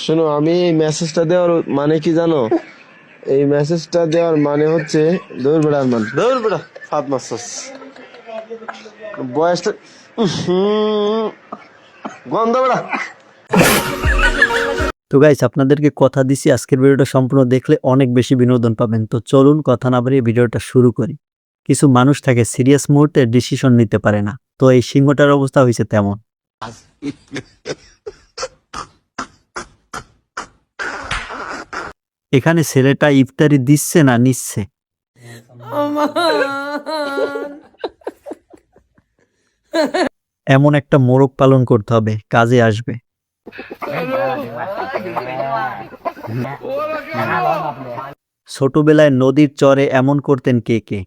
শোনো, আমি এই মেসেজটা দেওয়ার মানে কি জানো? এই মেসেজটা দেওয়ার মানে হচ্ছে দৌড় বেড়ার মান দৌড় বেড়া ফাত মাসাস বয়সটা গন্ধ বেড়া। তো গাইস, আপনাদেরকে কথা দিছি আজকের ভিডিওটা সম্পূর্ণ দেখলে অনেক বেশি বিনোদন পাবেন। তো চলুন কথা না বাড়িয়ে ভিডিওটা শুরু করি। কিছু মানুষ থাকে সিরিয়াস মুহূর্তে ডিসিশন নিতে পারে না, তো এই সিংহটার অবস্থা হয়েছে তেমন। এখানে ছেলেটা ইফতারি দিচ্ছে না নিচ্ছে। এমন একটা মোরগ পালন করতে হবে, কাজে আসবে। ছোটবেলায় নদীর চরে এমন করতেন কে কে?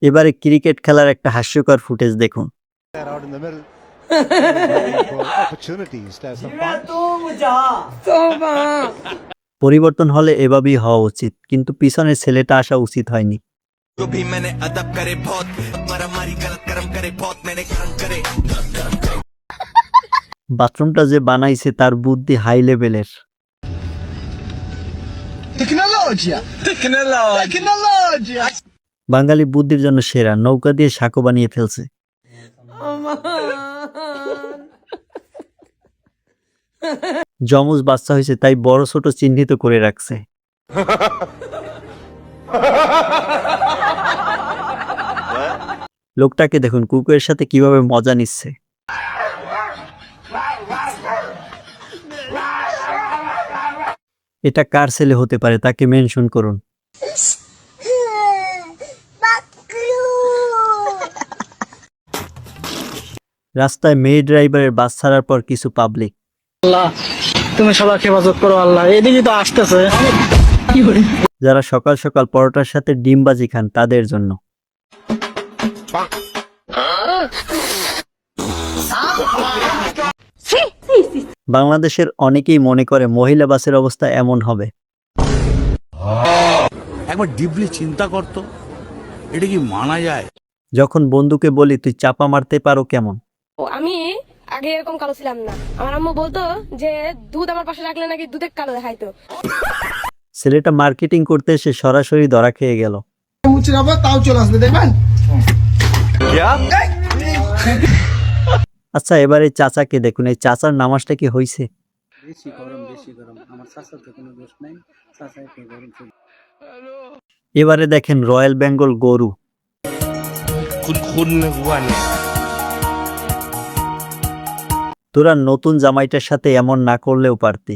এবারে ক্রিকেট খেলার একটা হাস্যকর ফুটেজ দেখুন। পরিবর্তন হলে এভাবেই হওয়া উচিত, কিন্তু পিছনের ছেলেটা আসা উচিত হয়নি। বাথরুমটা যে বানাইছে তার বুদ্ধি হাই লেভেলের। বাঙালি বুদ্ধির জন্য সেরা, নৌকা দিয়ে সাঁকো বানিয়ে ফেলছে। যমজ বাচ্চা হয়েছে তাই বড় ছোট চিহ্নিত করে রাখছে। লোকটাকে দেখুন কুকুরের সাথে কিভাবে মজা নিচ্ছে। এটা কার ছেলে হতে পারে তাকে মেনশন করুন। রাস্তায় মেয়ে ড্রাইভারের বাস ছাড়ার পর কিছু পাবলিক। আল্লাহ, তুমি সবাইকে হেফাজত করো আল্লাহ, এদিকে তো আসতেছে। যারা সকাল সকাল পরোটার সাথে ডিম বাজি খান তাদের জন্য। বাংলাদেশের অনেকেই মনে করে মহিলা বাসের অবস্থা এমন হবে। একবার ডিপলি চিন্তা করতো, এটা কি মানা যায়? যখন বন্ধুকে বলি তুই চাপা মারতে পারো কেমন? আমি আগে এরকম কালো ছিলাম না। আমার আম্মু বলতো যে দুধ আমার পাশে রাখলে নাকি দুধে কালো দেখাইতো। ছেলেটা মার্কেটিং করতে এসে সরাসরি ধরা খেয়ে গেল। আচ্ছা, এবার এই চাচাকে দেখুন, এই চাচার নামাজটা কি হইছে? এবারে দেখেন রয়্যাল বেঙ্গল গরু। তোরা নতুন জামাইটার সাথে এমন না করলেও পারতি।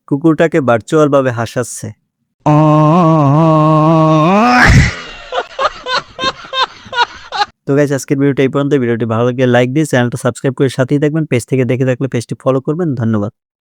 কুকুরটাকে ভার্চুয়াল ভাবে হাসাচ্ছে। তো গাইস, আজকের ভিডিওটা এই পর্যন্ত। ভিডিওটি ভালো লাগলে লাইক দিয়ে চ্যানেলটা সাবস্ক্রাইব করে সাথেই থাকবেন। পেজ থেকে দেখে থাকলে পেজটি ফলো করবেন। ধন্যবাদ।